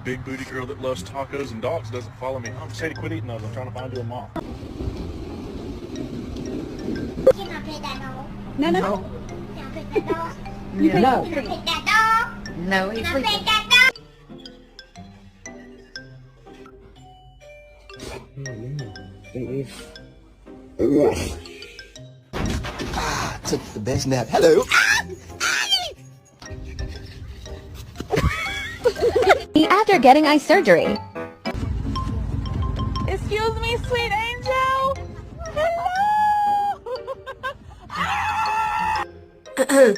big booty girl that loves tacos and dogs doesn't follow me home. Sadie, quit eating those. I'm trying to find you a mom. Can I pet that dog? No. Can I pet that dog? No. Can I pet that dog? No, he's Can I sleeping. pet that dog? Took the best nap. Hello. After getting eye surgery. Excuse me, sweet angel. Hello.